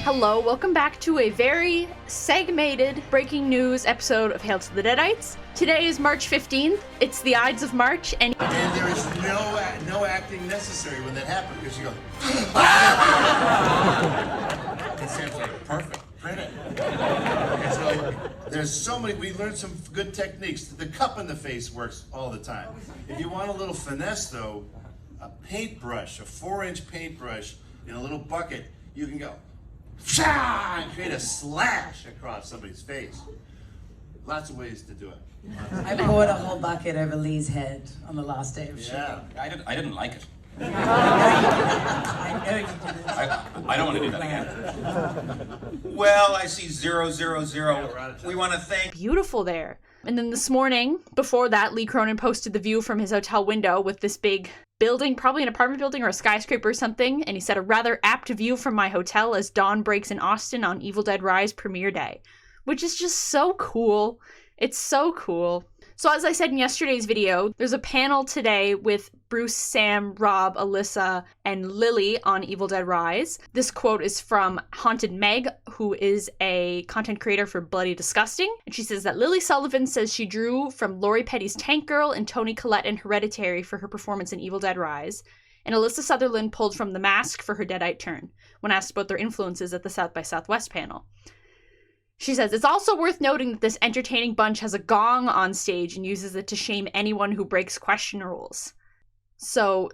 Hello, welcome back to a very segmented breaking news episode of Hail to the Deadites. Today is March 15th. It's the Ides of March, and there is no acting necessary when that happens because you go. It sounds like perfect. Print it. And so there's so many. We learned some good techniques. The cup in the face works all the time. If you want a little finesse, though, a paintbrush, a 4-inch paintbrush in a little bucket, you can go. And create a slash across somebody's face. Lots of ways to do it. I poured a whole bucket over Lee's head on the last day of shooting. Yeah, I didn't like it. I know you didn't. I don't want to do that again. Well, I see 000. We want to thank. beautiful there. And then this morning, before that, Lee Cronin posted the view from his hotel window with this big building, probably an apartment building or a skyscraper or something, and he said, a rather apt view from my hotel as dawn breaks in Austin on Evil Dead Rise premiere day, which is just so cool. It's so cool. So as I said in yesterday's video, there's a panel today with Bruce, Sam, Rob, Alyssa, and Lily on Evil Dead Rise. This quote is from Haunted Meg, who is a content creator for Bloody Disgusting. And she says that Lily Sullivan says she drew from Lori Petty's Tank Girl and Toni Collette in Hereditary for her performance in Evil Dead Rise. And Alyssa Sutherland pulled from The Mask for her Deadite turn, when asked about their influences at the South by Southwest panel. She says, it's also worth noting that this entertaining bunch has a gong on stage and uses it to shame anyone who breaks question rules. So,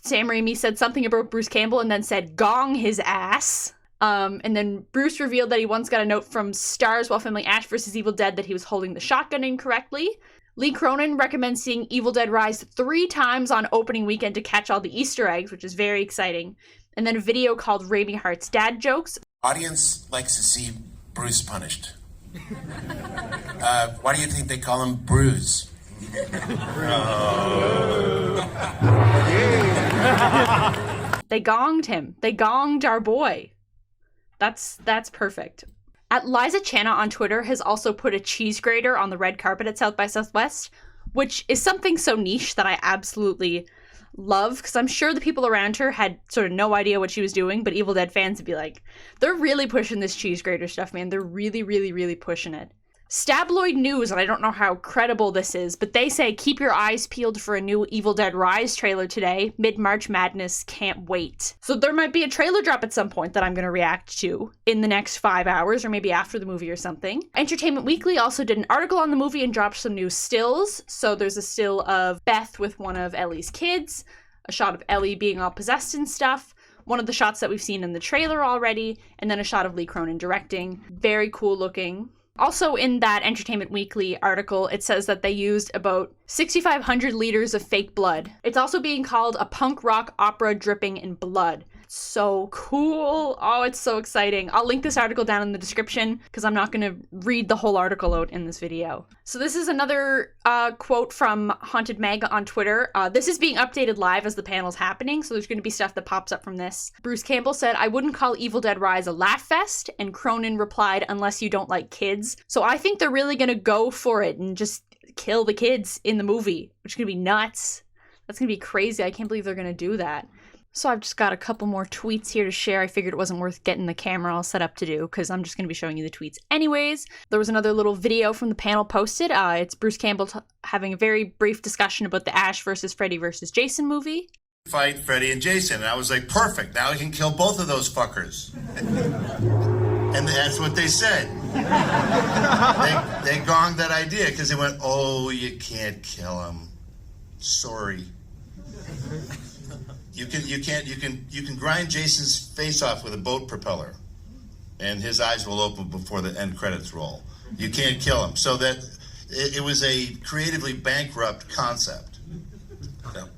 Sam Raimi said something about Bruce Campbell and then said, gong his ass. And then Bruce revealed that he once got a note from Stars while filming Ash vs. Evil Dead that he was holding the shotgun incorrectly. Lee Cronin recommends seeing Evil Dead Rise 3 times on opening weekend to catch all the Easter eggs, which is very exciting. And then a video called Raimi Heart's Dad Jokes. Audience likes to see Bruce punished. Why do you think they call him Bruce? They gonged him. They gonged our boy. That's perfect. At Liza Channa on Twitter has also put a cheese grater on the red carpet at South by Southwest, which is something so niche that I absolutely love, because I'm sure the people around her had sort of no idea what she was doing, but Evil Dead fans would be like, they're really pushing this cheese grater stuff, man. They're really, really, really pushing it. Stabloid News, and I don't know how credible this is, but they say keep your eyes peeled for a new Evil Dead Rise trailer today. Mid-March madness, can't wait. So there might be a trailer drop at some point that I'm going to react to in the next 5 hours, or maybe after the movie or something. Entertainment Weekly also did an article on the movie and dropped some new stills. So there's a still of Beth with one of Ellie's kids, a shot of Ellie being all possessed and stuff, one of the shots that we've seen in the trailer already, and then a shot of Lee Cronin directing. Very cool looking. Also in that Entertainment Weekly article, it says that they used about 6,500 liters of fake blood. It's also being called a punk rock opera dripping in blood. So cool. Oh, it's so exciting. I'll link this article down in the description because I'm not going to read the whole article out in this video. So this is another quote from Haunted Meg on Twitter. This is being updated live as the panel's happening, so there's going to be stuff that pops up from this. Bruce Campbell said, I wouldn't call Evil Dead Rise a laugh fest, and Cronin replied, unless you don't like kids. So I think they're really going to go for it and just kill the kids in the movie, which is going to be nuts. That's going to be crazy. I can't believe they're going to do that. So I've just got a couple more tweets here to share. I figured it wasn't worth getting the camera all set up to do because I'm just going to be showing you the tweets anyways. There was another little video from the panel posted. It's Bruce Campbell having a very brief discussion about the Ash versus Freddy versus Jason movie. Fight Freddy and Jason, and I was like, perfect. Now we can kill both of those fuckers. And that's what they said. They gonged that idea because they went, oh, you can't kill him. Sorry. You can grind Jason's face off with a boat propeller, and his eyes will open before the end credits roll. You can't kill him. So that it was a creatively bankrupt concept. So,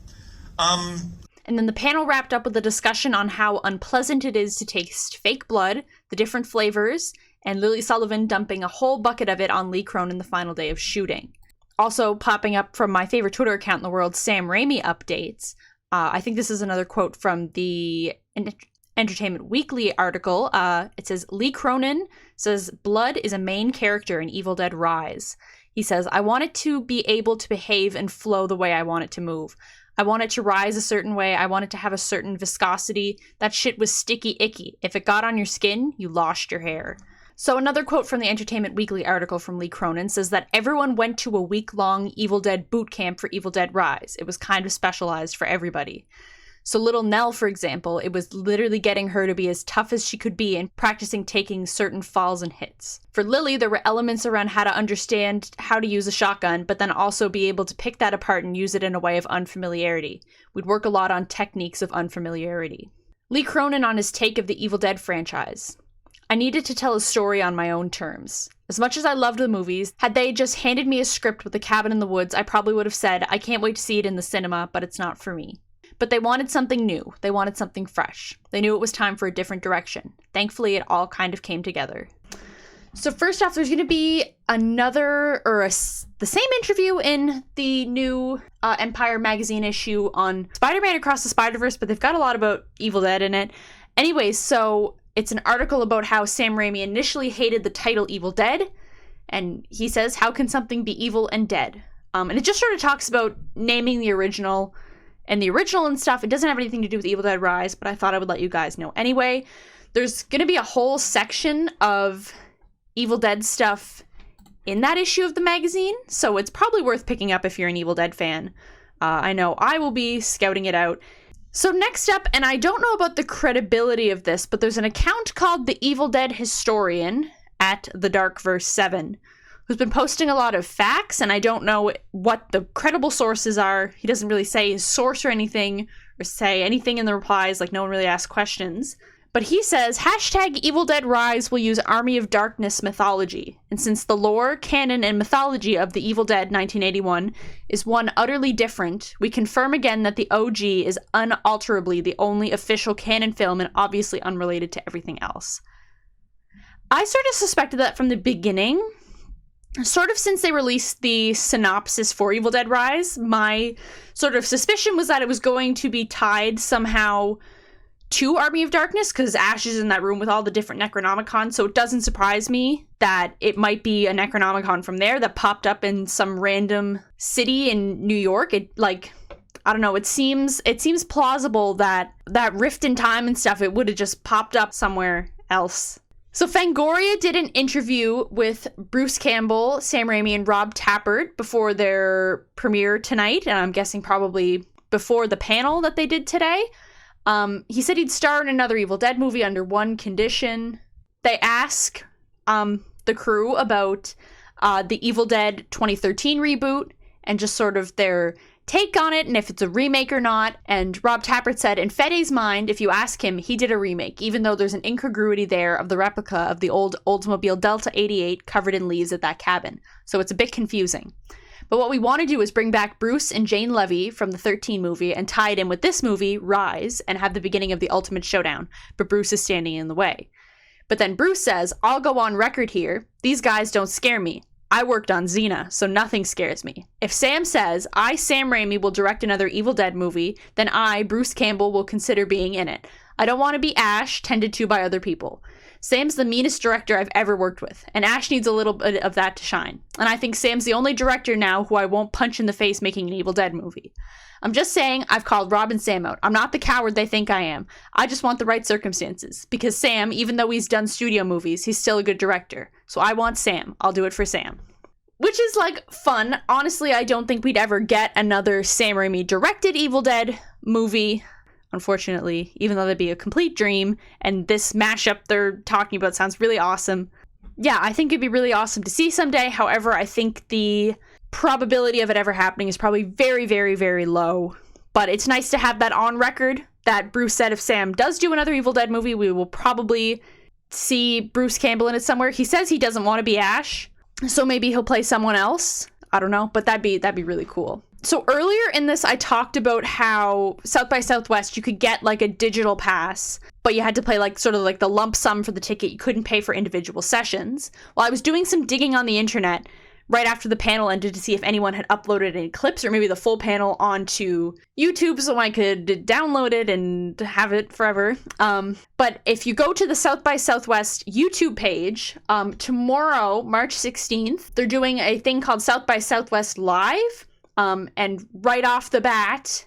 And then the panel wrapped up with a discussion on how unpleasant it is to taste fake blood, the different flavors, and Lily Sullivan dumping a whole bucket of it on Lee Cronin the final day of shooting. Also popping up from my favorite Twitter account in the world, Sam Raimi Updates. I think this is another quote from the Entertainment Weekly article. It says, Lee Cronin says, blood is a main character in Evil Dead Rise. He says, I want it to be able to behave and flow the way I want it to move. I want it to rise a certain way. I want it to have a certain viscosity. That shit was sticky icky. If it got on your skin, you lost your hair. So another quote from the Entertainment Weekly article from Lee Cronin says that everyone went to a week-long Evil Dead boot camp for Evil Dead Rise. It was kind of specialized for everybody. So little Nell, for example, it was literally getting her to be as tough as she could be and practicing taking certain falls and hits. For Lily, there were elements around how to understand how to use a shotgun, but then also be able to pick that apart and use it in a way of unfamiliarity. We'd work a lot on techniques of unfamiliarity. Lee Cronin on his take of the Evil Dead franchise. I needed to tell a story on my own terms. As much as I loved the movies, had they just handed me a script with a cabin in the woods, I probably would have said, I can't wait to see it in the cinema, but it's not for me. But they wanted something new. They wanted something fresh. They knew it was time for a different direction. Thankfully, it all kind of came together. So first off, there's going to be the same interview in the new Empire magazine issue on Spider-Man Across the Spider-Verse, but they've got a lot about Evil Dead in it. Anyways, so it's an article about how Sam Raimi initially hated the title Evil Dead, and he says, how can something be evil and dead? And it just sort of talks about naming the original and stuff. It doesn't have anything to do with Evil Dead Rise, but I thought I would let you guys know anyway. There's going to be a whole section of Evil Dead stuff in that issue of the magazine, so it's probably worth picking up if you're an Evil Dead fan. I know I will be scouting it out. So next up, and I don't know about the credibility of this, but there's an account called The Evil Dead Historian at The Darkverse 7, who's been posting a lot of facts, and I don't know what the credible sources are. He doesn't really say his source or anything, or say anything in the replies, like no one really asks questions. But he says, hashtag Evil Dead Rise will use Army of Darkness mythology, and since the lore, canon, and mythology of The Evil Dead 1981 is one utterly different, we confirm again that the OG is unalterably the only official canon film and obviously unrelated to everything else. I sort of suspected that from the beginning. Sort of since they released the synopsis for Evil Dead Rise, my sort of suspicion was that it was going to be tied somehow to Army of Darkness, because Ash is in that room with all the different Necronomicons, so it doesn't surprise me that it might be a Necronomicon from there that popped up in some random city in New York. I don't know, it seems plausible that that rift in time and stuff, it would have just popped up somewhere else. So Fangoria did an interview with Bruce Campbell, Sam Raimi, and Rob Tappert before their premiere tonight, and I'm guessing probably before the panel that they did today. He said he'd star in another Evil Dead movie under one condition. They ask the crew about the Evil Dead 2013 reboot and just sort of their take on it and if it's a remake or not. And Rob Tappert said, in Fede's mind, if you ask him, he did a remake, even though there's an incongruity there of the replica of the old Oldsmobile Delta 88 covered in leaves at that cabin. So it's a bit confusing. But what we want to do is bring back Bruce and Jane Levy from the 13 movie and tie it in with this movie, Rise, and have the beginning of the ultimate showdown, but Bruce is standing in the way. But then Bruce says, I'll go on record here, these guys don't scare me. I worked on Xena, so nothing scares me. If Sam says, I, Sam Raimi, will direct another Evil Dead movie, then I, Bruce Campbell, will consider being in it. I don't want to be Ash, tended to by other people. Sam's the meanest director I've ever worked with, and Ash needs a little bit of that to shine. And I think Sam's the only director now who I won't punch in the face making an Evil Dead movie. I'm just saying I've called Rob and Sam out. I'm not the coward they think I am. I just want the right circumstances. Because Sam, even though he's done studio movies, he's still a good director. So I want Sam. I'll do it for Sam. Which is, like, fun. Honestly, I don't think we'd ever get another Sam Raimi directed Evil Dead movie, unfortunately, even though that'd be a complete dream. And this mashup they're talking about sounds really awesome. Yeah, I think it'd be really awesome to see someday. However, I think the probability of it ever happening is probably very, very, very low. But it's nice to have that on record, that Bruce said if Sam does do another Evil Dead movie, we will probably see Bruce Campbell in it somewhere. He says he doesn't want to be Ash, so maybe he'll play someone else. I don't know, but that'd be really cool. So earlier in this, I talked about how South by Southwest, you could get like a digital pass, but you had to pay like sort of like the lump sum for the ticket. You couldn't pay for individual sessions. Well, I was doing some digging on the internet right after the panel ended to see if anyone had uploaded any clips or maybe the full panel onto YouTube so I could download it and have it forever. But if you go to the South by Southwest YouTube page, tomorrow, March 16th, they're doing a thing called South by Southwest Live. And right off the bat,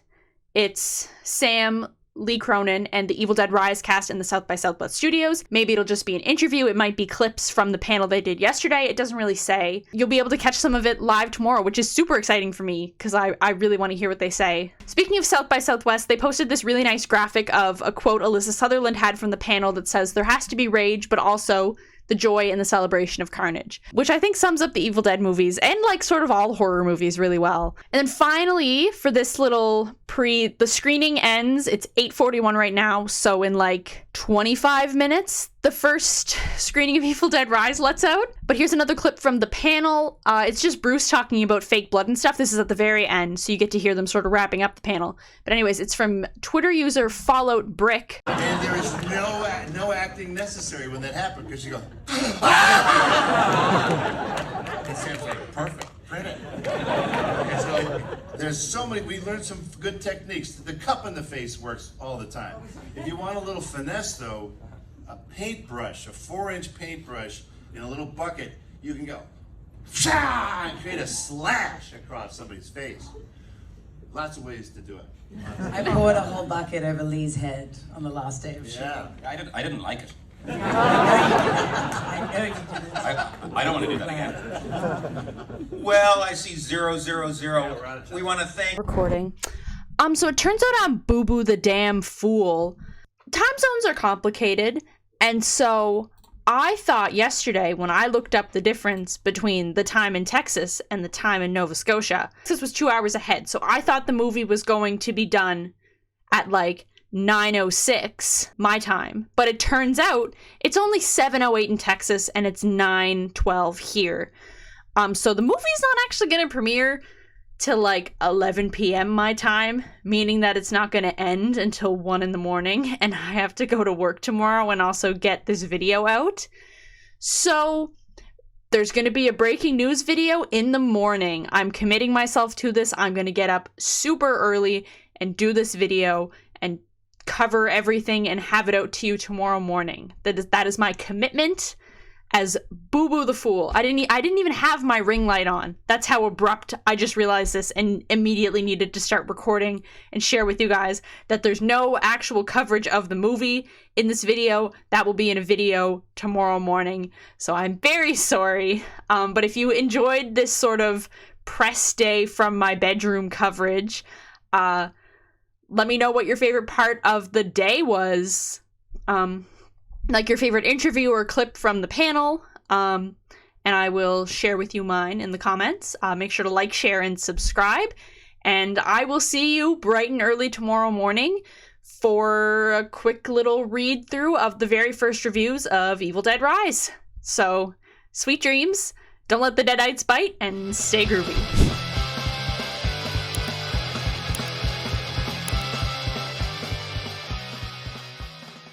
it's Sam, Lee Cronin, and the Evil Dead Rise cast in the South by Southwest studios. Maybe it'll just be an interview. It might be clips from the panel they did yesterday. It doesn't really say. You'll be able to catch some of it live tomorrow, which is super exciting for me because I really want to hear what they say. Speaking of South by Southwest, they posted this really nice graphic of a quote Alyssa Sutherland had from the panel that says, "There has to be rage, but also the joy and the celebration of carnage," which I think sums up the Evil Dead movies and like sort of all horror movies really well. And then finally, for this little the screening ends. It's 8:41 right now, so in like 25 minutes, the first screening of Evil Dead Rise lets out. But here's another clip from the panel. It's just Bruce talking about fake blood and stuff. This is at the very end, so you get to hear them sort of wrapping up the panel. But anyways, it's from Twitter user Fallout Brick. And there is no acting necessary when that happened, because you go, it sounds like perfect. Credit. And so there's so many, we learned some good techniques. The cup in the face works all the time. If you want a little finesse though, a paintbrush, a 4-inch paintbrush in a little bucket, you can go, and create a slash across somebody's face. Lots of ways to do it. I poured a whole bucket over Lee's head on the last day of shooting. Yeah. I didn't like it. I know you didn't. I don't want to do that again. Well, I see 000. We want to thank... Recording. So it turns out I'm Boo-Boo the damn fool. Time zones are complicated, and so I thought yesterday when I looked up the difference between the time in Texas and the time in Nova Scotia, Texas was 2 hours ahead, so I thought the movie was going to be done at like 9:06 my time, but it turns out it's only 7:08 in Texas and it's 9:12 here. So the movie's not actually going to premiere till like 11 p.m. my time, meaning that it's not going to end until 1 in the morning, and I have to go to work tomorrow and also get this video out. So there's going to be a breaking news video in the morning. I'm committing myself to this. I'm going to get up super early and do this video and cover everything and have it out to you tomorrow morning. That is my commitment as Boo-Boo the Fool. I didn't even have my ring light on. That's how abrupt I just realized this and immediately needed to start recording and share with you guys that there's no actual coverage of the movie in this video. That will be in a video tomorrow morning. So I'm very sorry. But if you enjoyed this sort of press day from my bedroom coverage, let me know what your favorite part of the day was. Like your favorite interview or clip from the panel. And I will share with you mine in the comments. Make sure to like, share, and subscribe. And I will see you bright and early tomorrow morning for a quick little read through of the very first reviews of Evil Dead Rise. So, sweet dreams. Don't let the Deadites bite, and stay groovy.